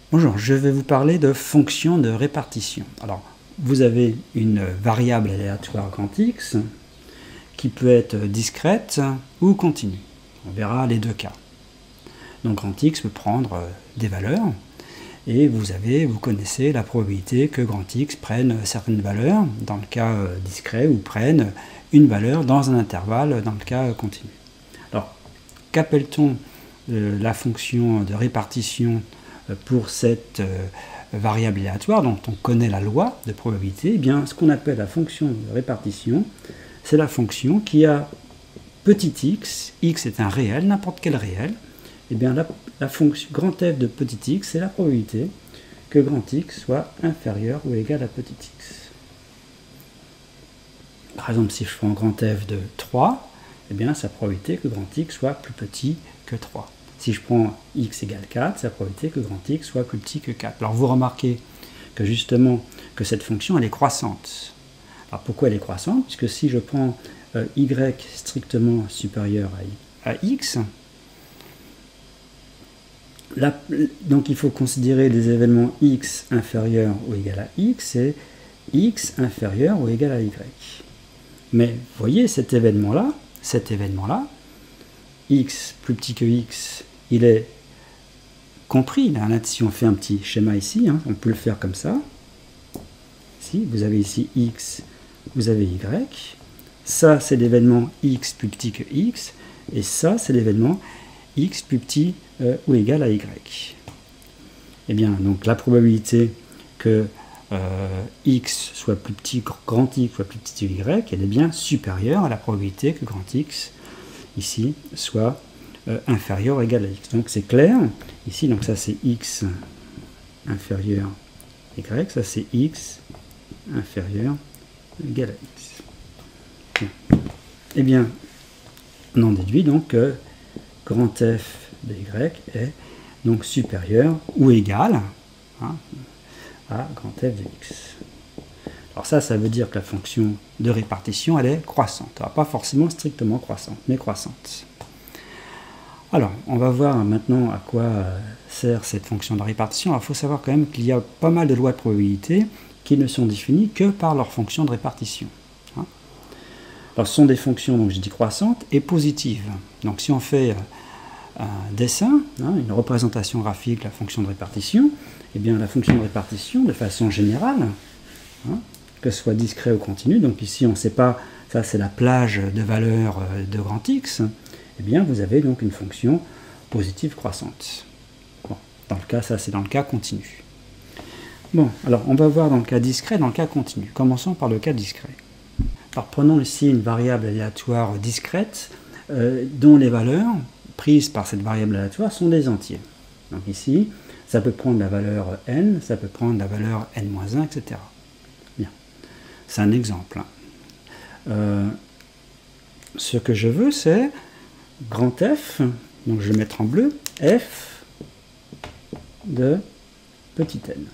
Bonjour, je vais vous parler de fonctions de répartition. Alors, vous avez une variable aléatoire grand X qui peut être discrète ou continue. On verra les deux cas. Donc grand X peut prendre des valeurs et vous connaissez la probabilité que grand X prenne certaines valeurs dans le cas discret ou prenne une valeur dans un intervalle dans le cas continu. Alors, qu'appelle-t-on la fonction de répartition pour cette variable aléatoire dont on connaît la loi de probabilité? Eh bien, ce qu'on appelle la fonction de répartition, c'est la fonction qui a petit x est un réel, n'importe quel réel. Eh bien, la fonction grand f de petit x, c'est la probabilité que grand x soit inférieur ou égal à petit x. Par exemple, si je prends grand f de 3, eh bien, sa probabilité que grand x soit plus petit que 3. Si je prends x égale 4, c'est la probabilité que grand x soit plus petit que 4. Alors vous remarquez que justement, que cette fonction, elle est croissante. Alors pourquoi elle est croissante? Puisque si je prends y strictement supérieur à x, donc il faut considérer les événements x inférieur ou égal à x et x inférieur ou égal à y. Mais vous voyez cet événement-là, x plus petit que x, il est compris. Là, si on fait un petit schéma ici, on peut le faire comme ça. Ici, vous avez ici x, vous avez y. Ça, c'est l'événement x plus petit que x. Et ça, c'est l'événement x plus petit ou égal à y. Eh bien, donc la probabilité que x soit plus petit, grand x soit plus petit que y, elle est bien supérieure à la probabilité que grand x, ici, soit inférieur ou égal à x. Donc c'est clair. Ici, donc ça c'est x inférieur à y, ça c'est x inférieur ou égal à x. Bon. Eh bien, on en déduit donc que grand f de y est donc supérieur ou égal à grand f de x. Alors ça veut dire que la fonction de répartition, elle est croissante. Alors, pas forcément strictement croissante, mais croissante. Alors, on va voir maintenant à quoi sert cette fonction de répartition. Alors, il faut savoir quand même qu'il y a pas mal de lois de probabilité qui ne sont définies que par leur fonction de répartition. Alors, ce sont des fonctions, donc je dis croissantes et positives. Donc, si on fait un dessin, une représentation graphique de la fonction de répartition, eh bien, la fonction de répartition, de façon générale, que ce soit discret ou continu, donc ici, on ne sait pas, ça c'est la plage de valeurs de grand X, eh bien, vous avez donc une fonction positive croissante. Bon, dans le cas, ça c'est dans le cas continu. Bon, alors on va voir dans le cas discret, dans le cas continu. Commençons par le cas discret. Alors prenons ici une variable aléatoire discrète dont les valeurs prises par cette variable aléatoire sont des entiers. Donc ici, ça peut prendre la valeur n, ça peut prendre la valeur n-1, etc. Bien, c'est un exemple. Ce que je veux, c'est grand F, donc je vais mettre en bleu, f de petit n.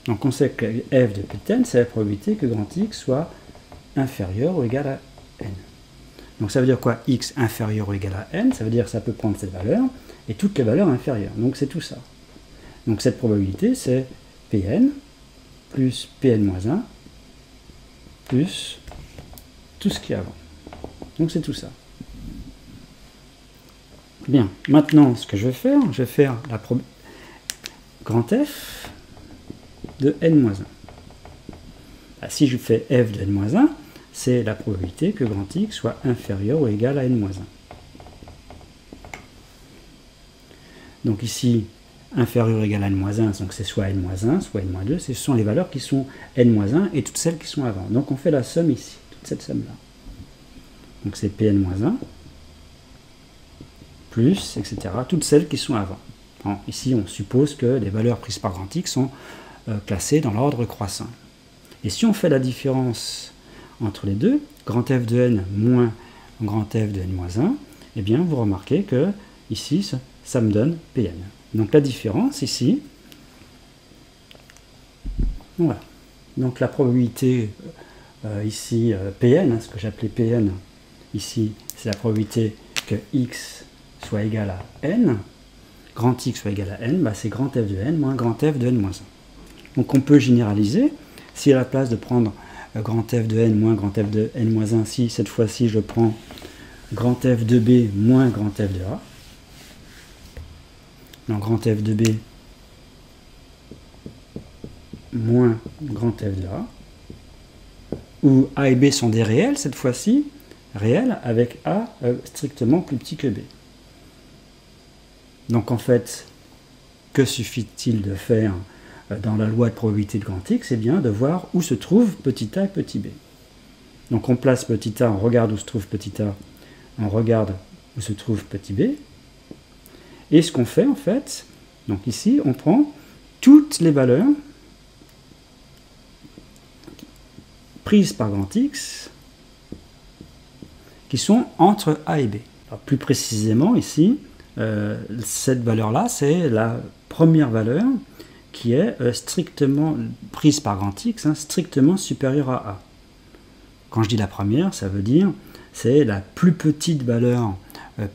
Donc on sait que f de petit n, c'est la probabilité que grand X soit inférieur ou égal à n. Donc ça veut dire quoi? X inférieur ou égal à n, ça veut dire que ça peut prendre cette valeur et toutes les valeurs inférieures. Donc c'est tout ça. Donc cette probabilité, c'est Pn plus Pn-1 plus tout ce qui est avant. Donc c'est tout ça. Bien, maintenant ce que je vais faire la grand F de n-1. Si je fais f de n-1, c'est la probabilité que grand X soit inférieur ou égal à n-1. Donc ici, inférieur ou égal à n-1, donc c'est soit n-1, soit n-2, ce sont les valeurs qui sont n-1 et toutes celles qui sont avant. Donc on fait la somme ici, toute cette somme-là. Donc c'est Pn-1 plus, etc., toutes celles qui sont avant. Bon, ici, on suppose que les valeurs prises par grand X sont classées dans l'ordre croissant. Et si on fait la différence entre les deux, grand F de n moins grand F de n-1, eh bien, vous remarquez que ici, ça me donne Pn. Donc la différence ici, voilà. Donc la probabilité ici, Pn, ce que j'appelais Pn, ici, c'est la probabilité que x soit égal à n. grand X soit égal à n, bah, c'est grand f de n moins grand f de n moins 1. Donc on peut généraliser. Si à la place de prendre grand f de n moins grand f de n moins 1, si cette fois-ci je prends grand f de b moins grand f de a, donc grand f de b moins grand f de a, où a et b sont des réels cette fois-ci, réels avec a strictement plus petit que b. Donc en fait, que suffit-il de faire dans la loi de probabilité de grand X? C'est bien de voir où se trouve petit a et petit b. Donc on place petit a, on regarde où se trouve petit a, on regarde où se trouve petit b. Et ce qu'on fait en fait, donc ici on prend toutes les valeurs prises par grand X qui sont entre a et b. Alors, plus précisément ici, cette valeur-là, c'est la première valeur qui est strictement prise par grand X, strictement supérieure à a. Quand je dis la première, ça veut dire c'est la plus petite valeur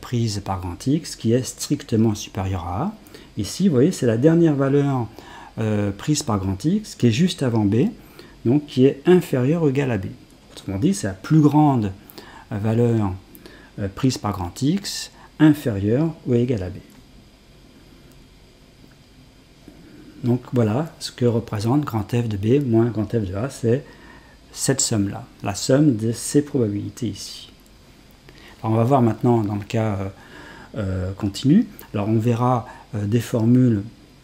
prise par grand X qui est strictement supérieure à a. Ici, vous voyez, c'est la dernière valeur prise par grand X qui est juste avant b, donc qui est inférieure ou égale à b. Autrement dit, c'est la plus grande valeur prise par grand X inférieure ou égale à b. Donc voilà ce que représente grand f de b moins grand f de a, c'est cette somme-là, la somme de ces probabilités ici. Alors on va voir maintenant dans le cas continu. Alors on verra des formules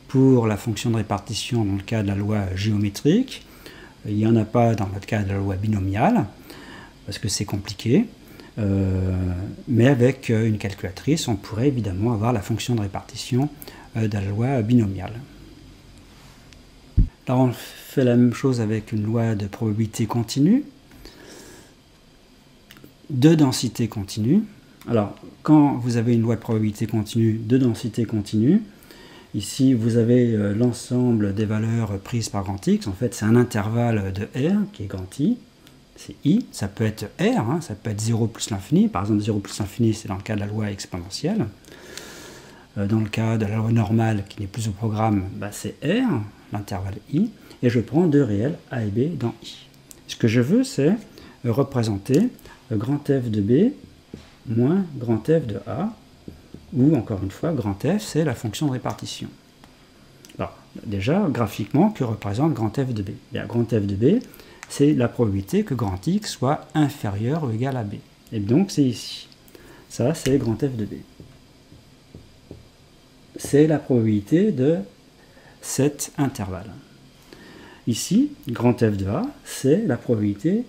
pour la fonction de répartition dans le cas de la loi géométrique. Il n'y en a pas dans le cas de la loi binomiale, parce que c'est compliqué. Mais avec une calculatrice, on pourrait évidemment avoir la fonction de répartition de la loi binomiale. Alors on fait la même chose avec une loi de probabilité continue, de densité continue. Alors quand vous avez une loi de probabilité continue, de densité continue, ici vous avez l'ensemble des valeurs prises par grand X. En fait c'est un intervalle de R qui est grand I, c'est I, ça peut être R, ça peut être 0 plus l'infini. Par exemple 0 plus l'infini c'est dans le cas de la loi exponentielle. Dans le cas de la loi normale qui n'est plus au programme, bah, c'est R, l'intervalle I, et je prends deux réels A et B dans I. Ce que je veux, c'est représenter grand F de B moins grand F de A, ou encore une fois, grand F, c'est la fonction de répartition. Alors, déjà, graphiquement, que représente grand F de B? Bien, grand F de B, c'est la probabilité que grand X soit inférieur ou égal à B. Et donc, c'est ici. Ça, c'est grand F de B. C'est la probabilité de cet intervalle. Ici, grand F de A, c'est la probabilité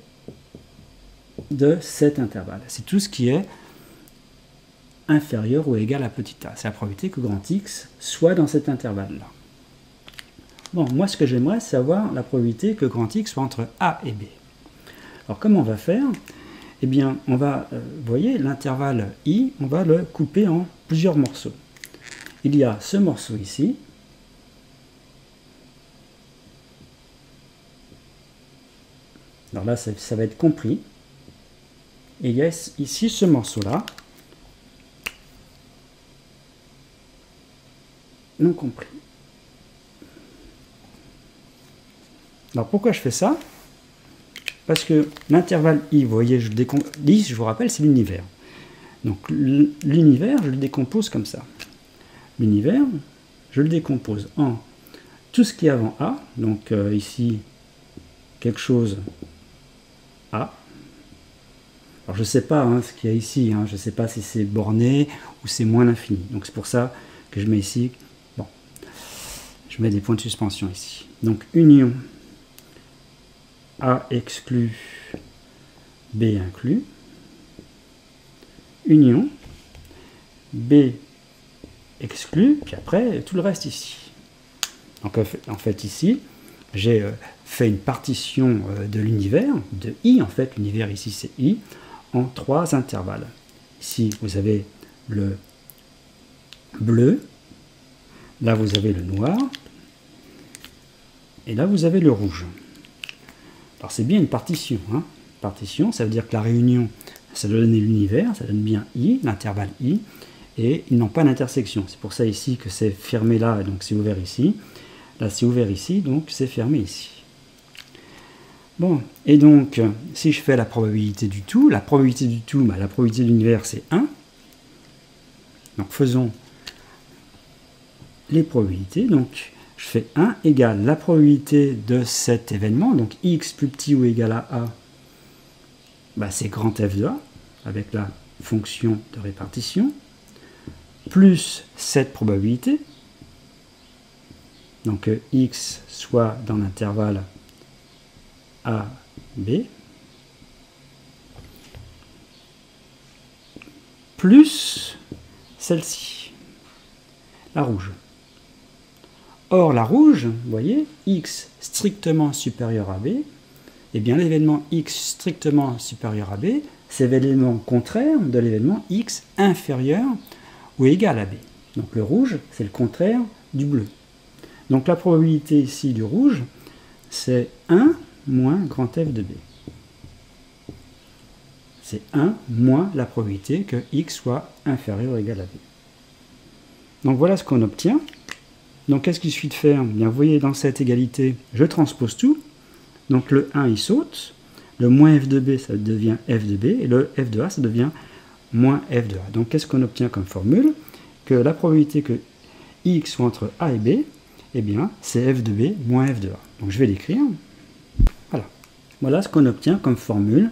de cet intervalle. C'est tout ce qui est inférieur ou égal à petit a. C'est la probabilité que grand X soit dans cet intervalle-là. Bon, moi, ce que j'aimerais, c'est avoir la probabilité que grand X soit entre A et B. Alors, comment on va faire? Eh bien, on va, vous voyez, l'intervalle I, on va le couper en plusieurs morceaux. Il y a ce morceau ici, alors là ça va être compris, et il y a ici ce morceau-là, non compris. Alors pourquoi je fais ça? Parce que l'intervalle I, vous voyez, I, je vous rappelle, c'est l'univers. Donc l'univers, je le décompose comme ça. L'univers, je le décompose en tout ce qui est avant A, donc ici, quelque chose A. Alors je ne sais pas ce qu'il y a ici, je ne sais pas si c'est borné ou c'est moins l'infini. Donc c'est pour ça que je mets ici, bon, je mets des points de suspension ici. Donc union A exclu, B inclus, union B exclu, puis après tout le reste ici. Donc en fait ici, j'ai fait une partition de l'univers, de I, en fait l'univers ici c'est I, en trois intervalles. Ici vous avez le bleu, là vous avez le noir, et là vous avez le rouge. Alors c'est bien une partition. Partition, ça veut dire que la réunion, ça doit donner l'univers, ça donne bien I, l'intervalle I, et ils n'ont pas d'intersection. C'est pour ça ici que c'est fermé là, donc c'est ouvert ici. Là, c'est ouvert ici, donc c'est fermé ici. Bon, et donc, si je fais la probabilité du tout, la probabilité de l'univers, c'est 1. Donc, faisons les probabilités. Donc, je fais 1 égale la probabilité de cet événement, donc x plus petit ou égal à a, c'est grand F de a, avec la fonction de répartition, plus cette probabilité, donc x soit dans l'intervalle a, b, plus celle-ci, la rouge. Or, la rouge, vous voyez, x strictement supérieur à b, eh bien l'événement x strictement supérieur à b, c'est l'événement contraire de l'événement x inférieur ou égal à b. Donc le rouge, c'est le contraire du bleu. Donc la probabilité ici du rouge, c'est 1 moins grand F de b. C'est 1 moins la probabilité que x soit inférieur ou égal à b. Donc voilà ce qu'on obtient. Donc qu'est-ce qu'il suffit de faire? Bien, vous voyez, dans cette égalité, je transpose tout. Donc le 1, il saute. Le moins f de b, ça devient f de b. Et le f de a, ça devient moins f de a. Donc qu'est-ce qu'on obtient comme formule? Que la probabilité que x soit entre a et b, eh bien, c'est f de b moins f de a. Donc je vais l'écrire. Voilà. Voilà ce qu'on obtient comme formule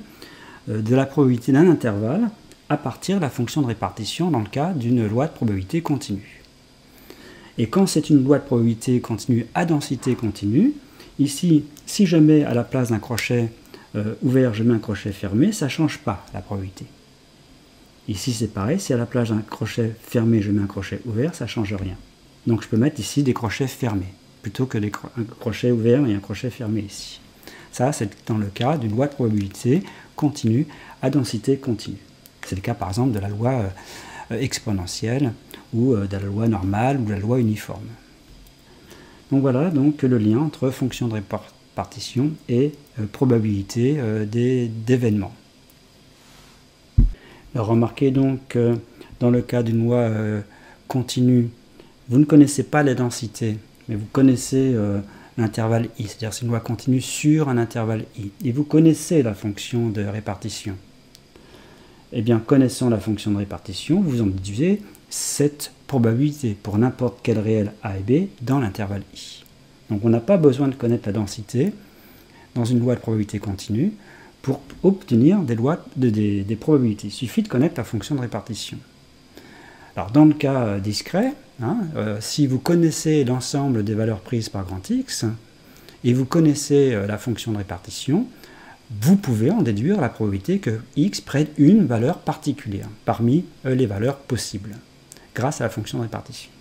de la probabilité d'un intervalle à partir de la fonction de répartition dans le cas d'une loi de probabilité continue. Et quand c'est une loi de probabilité continue à densité continue, ici, si je mets à la place d'un crochet ouvert, je mets un crochet fermé, ça ne change pas la probabilité. Ici, c'est pareil, si à la place d'un crochet fermé, je mets un crochet ouvert, ça ne change rien. Donc je peux mettre ici des crochets fermés, plutôt que un crochet ouvert et un crochet fermé ici. Ça, c'est dans le cas d'une loi de probabilité continue à densité continue. C'est le cas, par exemple, de la loi exponentielle, ou de la loi normale, ou de la loi uniforme. Donc voilà donc le lien entre fonction de répartition et probabilité d'événements. Remarquez donc dans le cas d'une loi continue, vous ne connaissez pas les densités, mais vous connaissez l'intervalle i, c'est-à-dire c'est une loi continue sur un intervalle i, et vous connaissez la fonction de répartition. Eh bien, connaissant la fonction de répartition, vous en déduisez cette probabilité pour n'importe quel réel a et b dans l'intervalle i. Donc on n'a pas besoin de connaître la densité dans une loi de probabilité continue pour obtenir des probabilités. Il suffit de connaître la fonction de répartition. Alors dans le cas discret, si vous connaissez l'ensemble des valeurs prises par grand X et vous connaissez la fonction de répartition, vous pouvez en déduire la probabilité que x prenne une valeur particulière parmi les valeurs possibles grâce à la fonction de répartition.